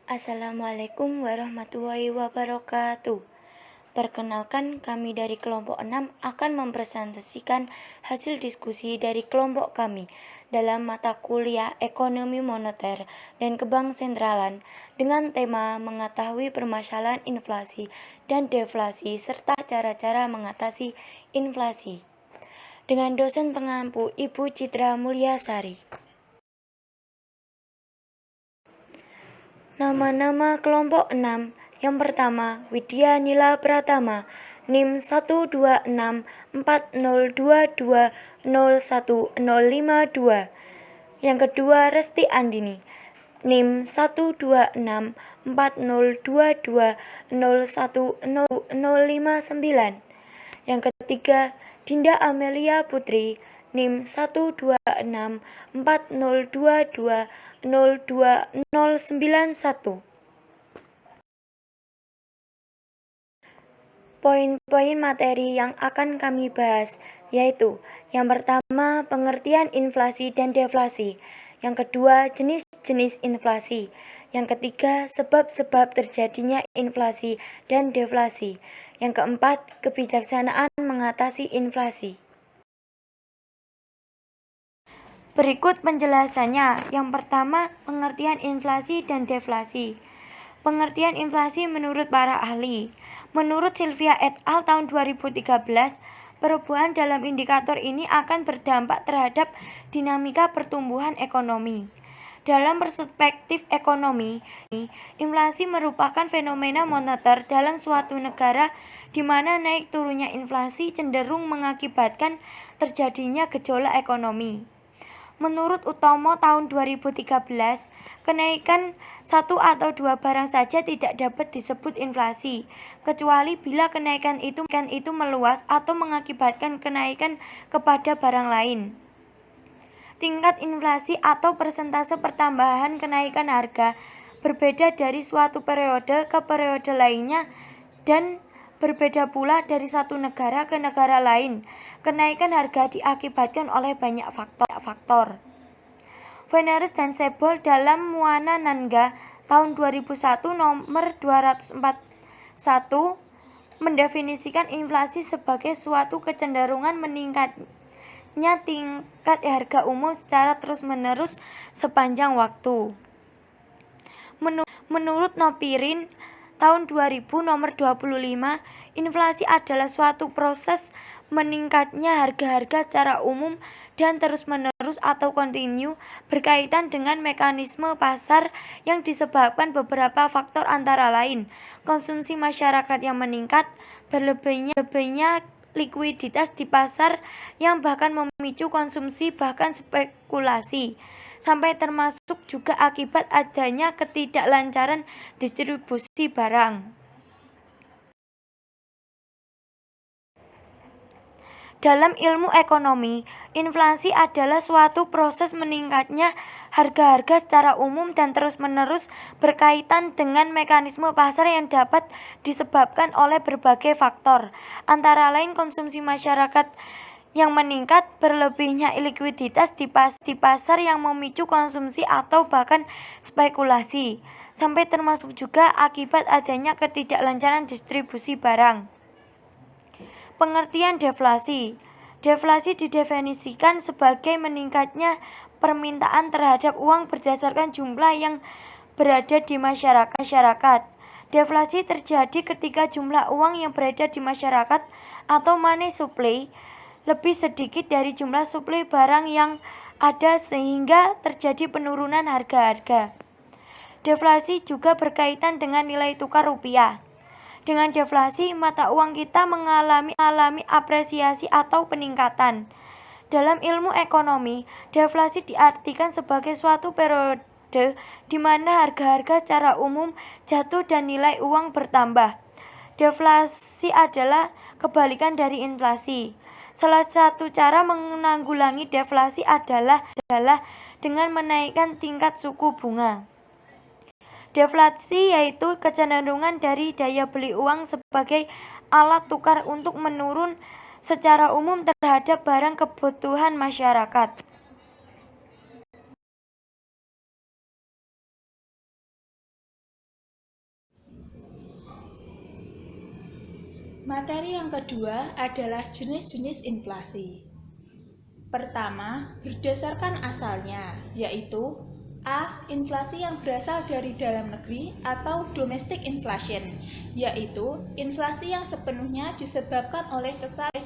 Assalamualaikum warahmatullahi wabarakatuh. Perkenalkan, kami dari kelompok 6 akan mempresentasikan hasil diskusi dari kelompok kami dalam mata kuliah Ekonomi Moneter dan Kebanksentralan dengan tema mengetahui permasalahan inflasi dan deflasi serta cara-cara mengatasi inflasi. Dengan dosen pengampu Ibu Citra Mulyasari. Nama-nama kelompok 6. Yang pertama, Widya Nila Pratama, NIM 1264022010052. Yang kedua, Resti Andini, NIM 1264022010059. Yang ketiga, Dinda Amelia Putri, NIM 1264022020091. Poin-poin materi yang akan kami bahas yaitu: yang pertama, pengertian inflasi dan deflasi; yang kedua, jenis-jenis inflasi; yang ketiga, sebab-sebab terjadinya inflasi dan deflasi; yang keempat, kebijaksanaan mengatasi inflasi. Berikut penjelasannya. Yang pertama, pengertian inflasi dan deflasi. Pengertian inflasi menurut para ahli. Menurut Sylvia et al. Tahun 2013, perubahan dalam indikator ini akan berdampak terhadap dinamika pertumbuhan ekonomi. Dalam perspektif ekonomi, inflasi merupakan fenomena moneter dalam suatu negara di mana naik turunnya inflasi cenderung mengakibatkan terjadinya gejolak ekonomi. Menurut Utomo tahun 2013, kenaikan satu atau dua barang saja tidak dapat disebut inflasi, kecuali bila kenaikan itu meluas atau mengakibatkan kenaikan kepada barang lain. Tingkat inflasi atau persentase pertambahan kenaikan harga berbeda dari suatu periode ke periode lainnya dan berbeda pula dari satu negara ke negara lain. Kenaikan harga diakibatkan oleh banyak faktor. Veneris dan Sebol dalam Muana Nanga tahun 2001 nomor 241 mendefinisikan inflasi sebagai suatu kecenderungan meningkatnya tingkat harga umum secara terus-menerus sepanjang waktu. Menurut Nopirin tahun 2000 nomor 25, inflasi adalah suatu proses meningkatnya harga-harga secara umum dan terus-menerus atau kontinu berkaitan dengan mekanisme pasar yang disebabkan beberapa faktor antara lain konsumsi masyarakat yang meningkat, berlebihnya likuiditas di pasar yang bahkan memicu konsumsi bahkan spekulasi, sampai termasuk juga akibat adanya ketidaklancaran distribusi barang. Dalam ilmu ekonomi, inflasi adalah suatu proses meningkatnya harga-harga secara umum dan terus-menerus berkaitan dengan mekanisme pasar yang dapat disebabkan oleh berbagai faktor, antara lain konsumsi masyarakat yang meningkat, berlebihnya likuiditas di pasar yang memicu konsumsi atau bahkan spekulasi, sampai termasuk juga akibat adanya ketidaklancaran distribusi barang. Pengertian deflasi. Deflasi didefinisikan sebagai meningkatnya permintaan terhadap uang berdasarkan jumlah yang berada di masyarakat. Deflasi terjadi ketika jumlah uang yang beredar di masyarakat atau money supply lebih sedikit dari jumlah suplai barang yang ada sehingga terjadi penurunan harga-harga. Deflasi juga berkaitan dengan nilai tukar rupiah. Dengan deflasi, mata uang kita mengalami apresiasi atau peningkatan. Dalam ilmu ekonomi, deflasi diartikan sebagai suatu periode di mana harga-harga secara umum jatuh dan nilai uang bertambah. Deflasi adalah kebalikan dari inflasi. Salah satu cara menanggulangi deflasi adalah dengan menaikkan tingkat suku bunga. Deflasi yaitu kecenderungan dari daya beli uang sebagai alat tukar untuk menurun secara umum terhadap barang kebutuhan masyarakat. Materi yang kedua adalah jenis-jenis inflasi. Pertama, berdasarkan asalnya, yaitu A. Inflasi yang berasal dari dalam negeri atau domestic inflation, yaitu inflasi yang sepenuhnya disebabkan oleh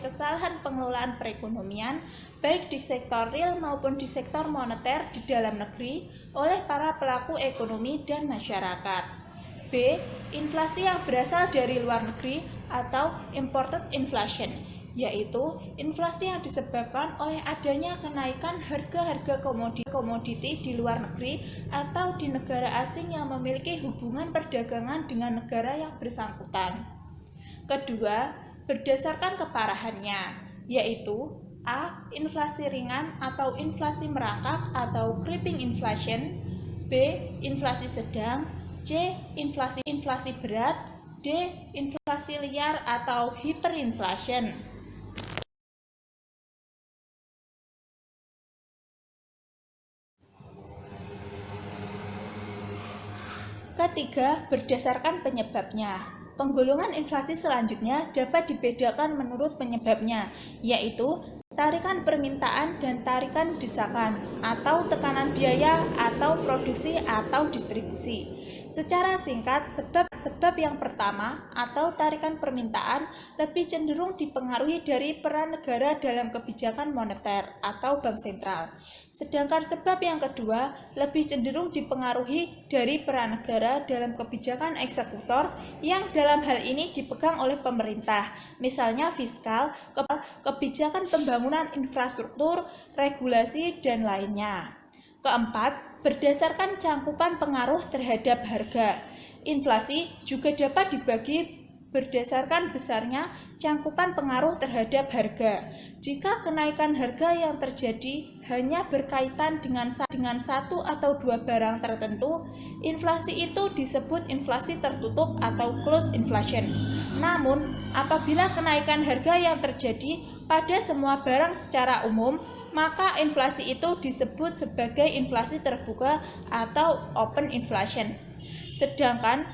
kesalahan pengelolaan perekonomian, baik di sektor real maupun di sektor moneter di dalam negeri oleh para pelaku ekonomi dan masyarakat. B. Inflasi yang berasal dari luar negeri atau imported inflation, yaitu inflasi yang disebabkan oleh adanya kenaikan harga-harga komoditi di luar negeri atau di negara asing yang memiliki hubungan perdagangan dengan negara yang bersangkutan. Kedua, berdasarkan keparahannya, yaitu A. Inflasi ringan atau inflasi merangkak atau creeping inflation, B. Inflasi sedang, C. Inflasi berat, D. Inflasi liar atau hyperinflation. Ketiga, berdasarkan penyebabnya. Penggolongan inflasi selanjutnya dapat dibedakan menurut penyebabnya, yaitu tarikan permintaan dan tarikan desakan, atau tekanan biaya, atau produksi, atau distribusi. Secara singkat, sebab yang pertama atau tarikan permintaan lebih cenderung dipengaruhi dari peran negara dalam kebijakan moneter atau bank sentral. Sedangkan sebab yang kedua lebih cenderung dipengaruhi dari peran negara dalam kebijakan eksekutor yang dalam hal ini dipegang oleh pemerintah, misalnya fiskal, kebijakan pembangunan infrastruktur, regulasi, dan lainnya. Keempat, berdasarkan cangkupan pengaruh terhadap harga. Inflasi juga dapat dibagi berdasarkan besarnya cangkupan pengaruh terhadap harga. Jika kenaikan harga yang terjadi hanya berkaitan dengan satu atau dua barang tertentu, inflasi itu disebut inflasi tertutup atau closed inflation. Namun, apabila kenaikan harga yang terjadi pada semua barang secara umum, maka inflasi itu disebut sebagai inflasi terbuka atau open inflation. Sedangkan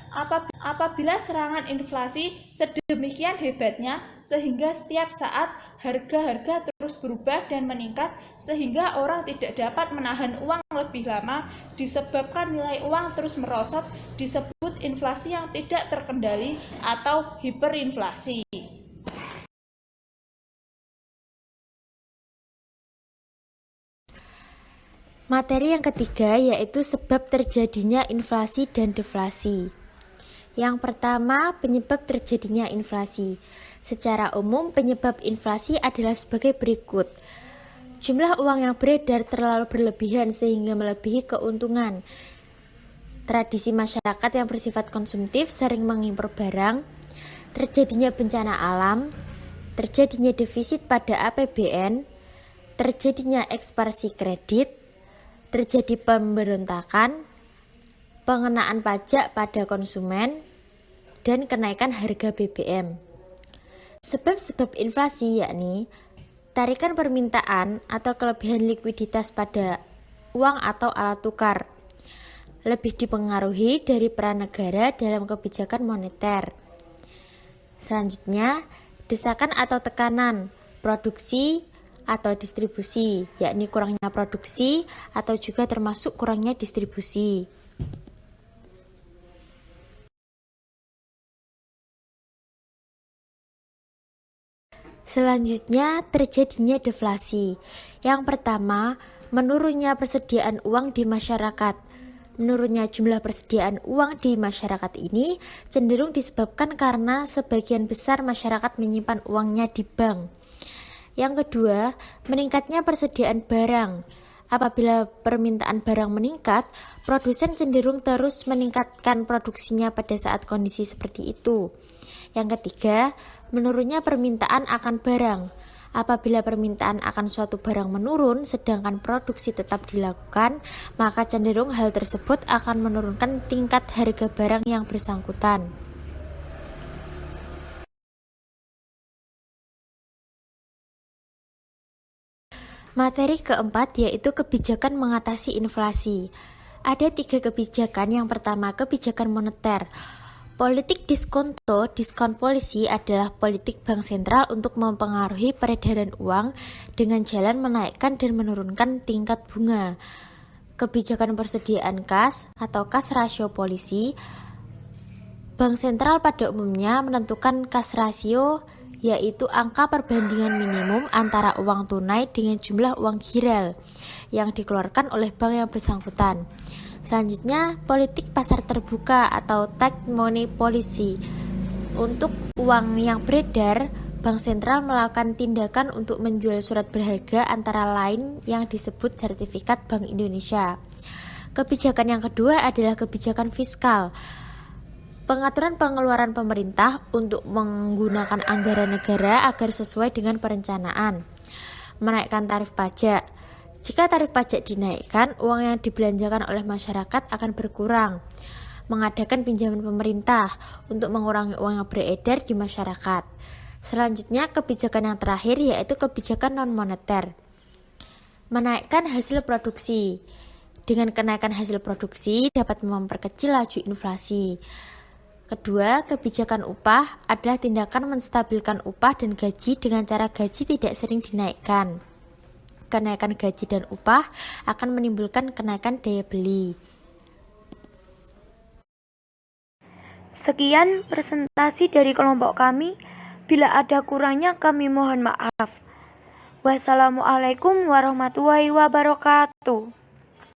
apabila serangan inflasi sedemikian hebatnya sehingga setiap saat harga-harga terus berubah dan meningkat sehingga orang tidak dapat menahan uang lebih lama disebabkan nilai uang terus merosot, disebut inflasi yang tidak terkendali atau hiperinflasi. Materi yang ketiga yaitu sebab terjadinya inflasi dan deflasi. Yang pertama, penyebab terjadinya inflasi. Secara umum, penyebab inflasi adalah sebagai berikut. Jumlah uang yang beredar terlalu berlebihan sehingga melebihi keuntungan. Tradisi masyarakat yang bersifat konsumtif sering mengimpor barang, terjadinya bencana alam, terjadinya defisit pada APBN, terjadinya ekspansi kredit, terjadi pemberontakan, pengenaan pajak pada konsumen, dan kenaikan harga BBM. Sebab-sebab inflasi yakni tarikan permintaan atau kelebihan likuiditas pada uang atau alat tukar, lebih dipengaruhi dari peran negara dalam kebijakan moneter. Selanjutnya, desakan atau tekanan, produksi atau distribusi, yakni kurangnya produksi atau juga termasuk kurangnya distribusi. Selanjutnya, terjadinya deflasi. Yang pertama, menurunnya persediaan uang di masyarakat. Menurunnya jumlah persediaan uang di masyarakat ini cenderung disebabkan karena sebagian besar masyarakat menyimpan uangnya di bank. Yang kedua, meningkatnya persediaan barang. Apabila permintaan barang meningkat, produsen cenderung terus meningkatkan produksinya pada saat kondisi seperti itu. Yang ketiga, menurunnya permintaan akan barang. Apabila permintaan akan suatu barang menurun sedangkan produksi tetap dilakukan, maka cenderung hal tersebut akan menurunkan tingkat harga barang yang bersangkutan. Materi keempat yaitu kebijakan mengatasi inflasi. Ada 3 kebijakan. Yang pertama, kebijakan moneter. Politik diskonto, diskon polisi adalah politik bank sentral untuk mempengaruhi peredaran uang dengan jalan menaikkan dan menurunkan tingkat bunga. Kebijakan persediaan kas atau kas rasio polisi, bank sentral pada umumnya menentukan kas rasio, yaitu angka perbandingan minimum antara uang tunai dengan jumlah uang giral yang dikeluarkan oleh bank yang bersangkutan. Selanjutnya, politik pasar terbuka atau tight money policy. Untuk uang yang beredar, bank sentral melakukan tindakan untuk menjual surat berharga antara lain yang disebut sertifikat Bank Indonesia. Kebijakan yang kedua adalah kebijakan fiskal. Pengaturan pengeluaran pemerintah untuk menggunakan anggaran negara agar sesuai dengan perencanaan. Menaikkan tarif pajak. Jika tarif pajak dinaikkan, uang yang dibelanjakan oleh masyarakat akan berkurang. Mengadakan pinjaman pemerintah untuk mengurangi uang yang beredar di masyarakat. Selanjutnya, kebijakan yang terakhir yaitu kebijakan non-moneter. Menaikkan hasil produksi. Dengan kenaikan hasil produksi dapat memperkecil laju inflasi. Kedua, kebijakan upah adalah tindakan menstabilkan upah dan gaji dengan cara gaji tidak sering dinaikkan. Kenaikan gaji dan upah akan menimbulkan kenaikan daya beli. Sekian presentasi dari kelompok kami. Bila ada kurangnya kami mohon maaf. Wassalamualaikum warahmatullahi wabarakatuh.